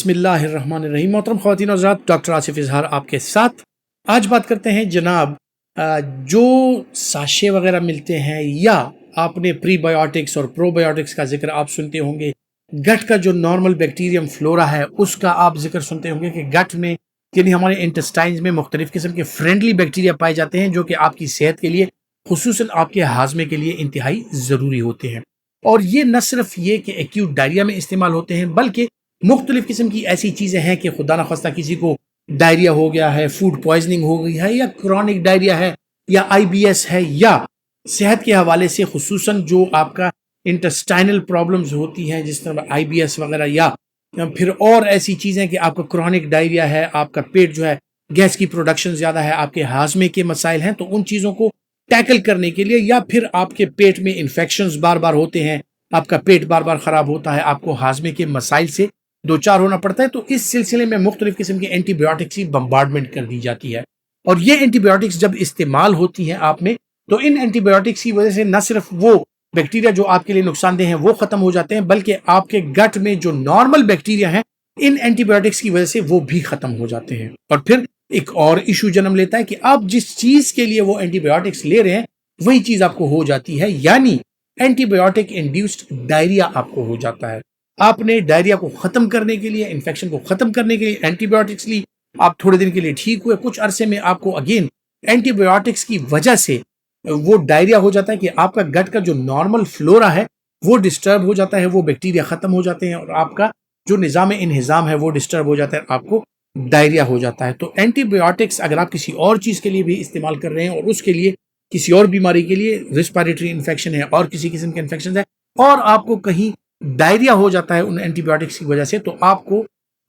बिस्मिल्लाहिर्रहमानिर्रहीम। मोहतरम ख़वातीन और हज़रात, डॉक्टर आसिफ इजहार आपके साथ। आज बात करते हैं जनाब, जो साशे वगैरह मिलते हैं या आपने प्रीबायोटिक्स और प्रोबायोटिक्स का जिक्र आप सुनते होंगे, गट का जो नॉर्मल बैक्टीरियम फ्लोरा है उसका आप जिक्र सुनते होंगे कि गट में यानी हमारे इंटेस्टाइन्स में मुख्तलिफ किस्म के फ्रेंडली बैक्टीरिया पाए जाते हैं जो कि आपकी सेहत के लिए, खुसूसन आपके हाजमे के लिए इंतहाई ज़रूरी होते हैं। और ये न सिर्फ ये कि एक्यूट डायरिया में इस्तेमाल होते हैं, बल्कि मुख्तलिफ किस्म की ऐसी चीज़ें हैं कि खुदा न खास्ता किसी को डायरिया हो गया है, फूड पॉइजनिंग हो गई है, या क्रॉनिक डायरिया है, या IBS है, या सेहत के हवाले से खुसूसन जो आपका इंटेस्टाइनल प्रॉब्लम्स होती हैं जिस तरह IBS वगैरह, या फिर और ऐसी चीज़ें कि आपका क्रॉनिक डायरिया है, आपका पेट जो है गैस की प्रोडक्शन ज़्यादा है, आपके हाजमे के मसाइल हैं, तो उन चीज़ों को टैकल करने के लिए, या फिर आपके पेट में इन्फेक्शंस बार बार होते हैं, आपका पेट बार बार ख़राब होता है, आपको हाजमे के मसाइल से दो चार होना पड़ता है, तो इस सिलसिले में मुख्तलिफ किस्म की एंटीबायोटिक्स की बम्बार्डमेंट कर दी जाती है। और ये एंटीबायोटिक्स जब इस्तेमाल होती हैं आप में, तो इन एंटीबायोटिक्स की वजह से न सिर्फ वो बैक्टीरिया जो आपके लिए नुकसानदेह हैं वो खत्म हो जाते हैं, बल्कि आपके गट में जो नॉर्मल बैक्टीरिया हैं इन एंटीबायोटिक्स की वजह से वो भी खत्म हो जाते हैं। और फिर एक और इशू जन्म लेता है कि आप जिस चीज के लिए वो एंटीबायोटिक्स ले रहे हैं वही चीज आपको हो जाती है, यानी एंटीबायोटिक इंड्यूस्ड डायरिया आपको हो जाता है। आपने डायरिया को खत्म करने के लिए, इन्फेक्शन को खत्म करने के लिए एंटीबायोटिक्स ली, आप थोड़े दिन के लिए ठीक हुए, कुछ अरसे में आपको अगेन एंटीबायोटिक्स की वजह से वो डायरिया हो जाता है कि आपका गट का जो नॉर्मल फ्लोरा है वो डिस्टर्ब हो जाता है, वो बैक्टीरिया खत्म हो जाते हैं और आपका जो निज़ाम इन्हिज़ाम है वो डिस्टर्ब हो जाता है, आपको डायरिया हो जाता है। तो एंटीबायोटिक्स अगर आप किसी और चीज़ के लिए भी इस्तेमाल कर रहे हैं और उसके लिए किसी और बीमारी के लिए, रिस्पिरेटरी इन्फेक्शन है और किसी किस्म के इन्फेक्शन है, और आपको कहीं डायरिया हो जाता है उन एंटीबायोटिक्स की वजह से, तो आपको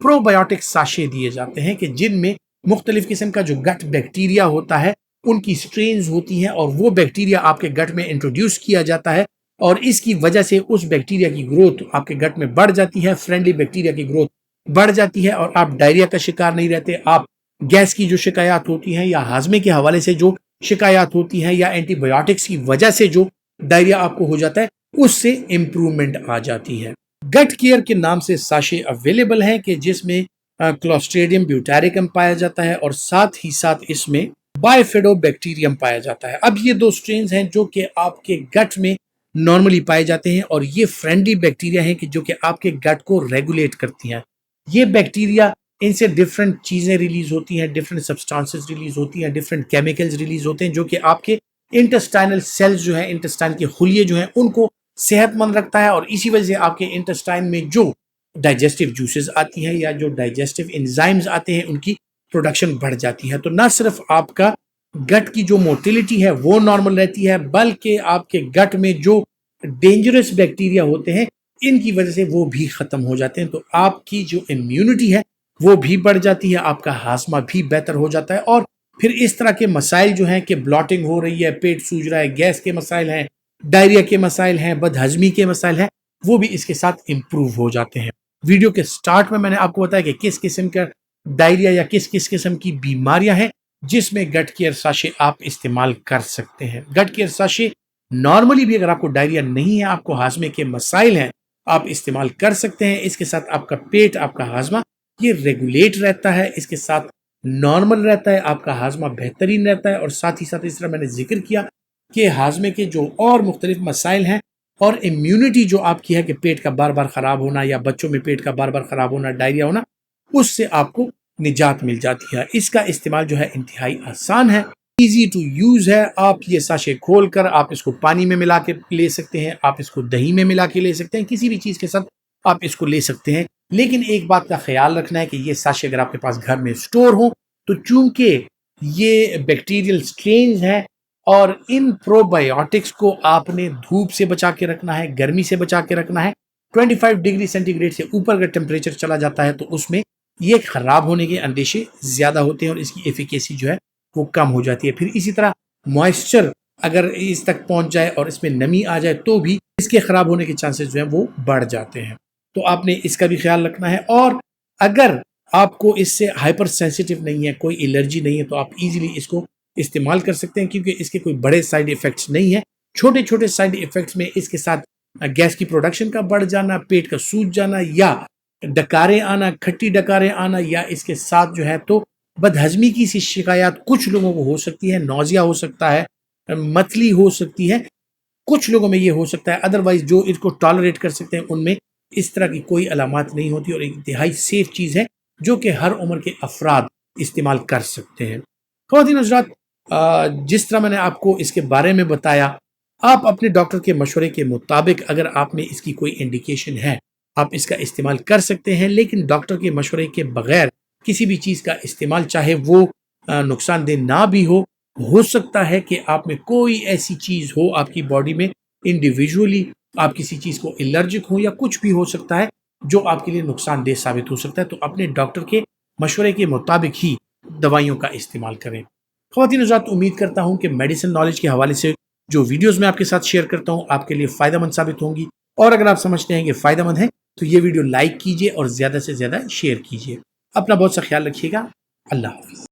प्रोबायोटिक साशे दिए जाते हैं कि जिनमें मुख्तलिफ किस्म का जो गट बैक्टीरिया होता है उनकी स्ट्रेन्स होती हैं और वो बैक्टीरिया आपके गट में इंट्रोड्यूस किया जाता है, और इसकी वजह से उस बैक्टीरिया की ग्रोथ आपके गट में बढ़ जाती है, फ्रेंडली बैक्टीरिया की ग्रोथ बढ़ जाती है और आप डायरिया का शिकार नहीं रहते। आप गैस की जो शिकायत होती हैं या हाजमे के हवाले से जो शिकायत होती हैं या एंटीबायोटिक्स की वजह से जो डायरिया आपको हो जाता है उससे इंप्रूवमेंट आ जाती है। गट केयर के नाम से साशे अवेलेबल हैं कि जिसमें क्लोस्ट्रिडियम ब्यूटेरिकम पाया जाता है और साथ ही साथ इसमें बाइफिडोबैक्टीरियम पाया जाता है। अब ये दो स्ट्रेन्स हैं जो कि आपके गट में नॉर्मली पाए जाते हैं और ये फ्रेंडली बैक्टीरिया हैं कि जो कि आपके गट को रेगुलेट करती हैं। ये बैक्टीरिया, इनसे डिफरेंट चीज़ें रिलीज होती हैं, डिफरेंट सब्सटेंसेस रिलीज होती हैं, डिफरेंट केमिकल्स रिलीज होते हैं जो कि आपके इंटेस्टाइनल सेल्स जो है, इंटेस्टाइन के खुलिये जो हैं उनको सेहतमंद रखता है, और इसी वजह से आपके इंटेस्टाइन में जो डाइजेस्टिव जूसेस आती हैं या जो डाइजेस्टिव एंजाइम्स आते हैं उनकी प्रोडक्शन बढ़ जाती है। तो ना सिर्फ आपका गट की जो मोटिलिटी है वो नॉर्मल रहती है, बल्कि आपके गट में जो डेंजरस बैक्टीरिया होते हैं इनकी वजह से वो भी खत्म हो जाते हैं। तो आपकी जो इम्यूनिटी है वो भी बढ़ जाती है, आपका हाजमा भी बेहतर हो जाता है, और फिर इस तरह के मसाइल जो हैं कि ब्लॉटिंग हो रही है, पेट सूज रहा है, गैस के मसाइल हैं, डायरिया के मसाइल हैं, बदहजमी के मसाइल हैं, वो भी इसके साथ इम्प्रूव हो जाते हैं। वीडियो के स्टार्ट में मैंने आपको बताया कि किस किस्म का डायरिया या किस किस किस्म की बीमारियां हैं जिसमें गट केयर साशे आप इस्तेमाल कर सकते हैं। गट केयर साशे नॉर्मली भी अगर आपको डायरिया नहीं है, आपको हाजमे के मसाइल हैं, आप इस्तेमाल कर सकते हैं। इसके साथ आपका पेट, आपका हाजमा ये रेगुलेट रहता है, इसके साथ नॉर्मल रहता है, आपका हाजमा बेहतरीन रहता है, और साथ ही साथ इस तरह मैंने जिक्र किया कि हाजमे के जो और मुख्तलिफ मसाइल हैं और इम्यूनिटी जो आपकी है कि पेट का बार बार ख़राब होना या बच्चों में पेट का बार बार ख़राब होना, डायरिया होना, उससे आपको निजात मिल जाती है। इसका इस्तेमाल जो है इंतहाई आसान है, इजी टू यूज़ है। आप ये साशे खोल कर आप इसको पानी में मिला के ले सकते हैं, आप इसको दही में मिला के ले सकते हैं, किसी भी चीज़ के साथ आप इसको ले सकते हैं। लेकिन एक बात का ख्याल रखना है कि ये साशे अगर आपके पास घर में स्टोर हो तो चूंकि ये बैक्टीरियल स्ट्रेन्स हैं और इन प्रोबायोटिक्स को आपने धूप से बचा के रखना है, गर्मी से बचा के रखना है। 25 डिग्री सेंटीग्रेड से ऊपर अगर टेम्परेचर चला जाता है तो उसमें ये खराब होने के अंदेशे ज़्यादा होते हैं और इसकी एफिकेसी जो है वो कम हो जाती है। फिर इसी तरह मॉइस्चर अगर इस तक पहुंच जाए और इसमें नमी आ जाए तो भी इसके ख़राब होने के चांसेस जो हैं वो बढ़ जाते हैं। तो आपने इसका भी ख्याल रखना है। और अगर आपको इससे हाइपर सेंसिटिव नहीं है, कोई एलर्जी नहीं है, तो आप इजीली इसको इस्तेमाल कर सकते हैं क्योंकि इसके कोई बड़े साइड इफ़ेक्ट्स नहीं है। छोटे छोटे साइड इफ़ेक्ट्स में इसके साथ गैस की प्रोडक्शन का बढ़ जाना, पेट का सूज जाना, या ڈکاریں آنا، کھٹی ڈکاریں آنا، یا اس کے ساتھ جو ہے تو بدہضمی کی سی شکایات کچھ لوگوں کو ہو سکتی ہے، نوزیا ہو سکتا ہے، متلی ہو سکتی ہے، کچھ لوگوں میں یہ ہو سکتا ہے. ادروائز جو اس کو ٹالریٹ کر سکتے ہیں ان میں اس طرح کی کوئی علامات نہیں ہوتی، اور ایک انتہائی سیف چیز ہے جو کہ ہر عمر کے افراد استعمال کر سکتے ہیں. خواتین حضرات، جس طرح میں نے آپ کو اس کے بارے میں بتایا، آپ اپنے ڈاکٹر کے مشورے کے مطابق اگر آپ میں اس کی کوئی انڈیکیشن ہے آپ اس کا استعمال کر سکتے ہیں، لیکن ڈاکٹر کے مشورے کے بغیر کسی بھی چیز کا استعمال، چاہے وہ نقصان دہ نہ بھی ہو سکتا ہے کہ آپ میں کوئی ایسی چیز ہو آپ کی باڈی میں، انڈیویجولی آپ کسی چیز کو الرجک ہو، یا کچھ بھی ہو سکتا ہے جو آپ کے لیے نقصان دہ ثابت ہو سکتا ہے، تو اپنے ڈاکٹر کے مشورے کے مطابق ہی دوائیوں کا استعمال کریں. خواتین حضرات، امید کرتا ہوں کہ میڈیسن نالج کے حوالے سے جو ویڈیوز میں آپ کے ساتھ شیئر کرتا ہوں آپ کے لیے فائدہ مند ثابت ہوں گی، اور اگر آپ سمجھتے ہیں کہ فائدہ مند ہے تو یہ ویڈیو لائک کیجئے اور زیادہ سے زیادہ شیئر کیجئے. اپنا بہت سا خیال رکھیے گا. اللہ حافظ.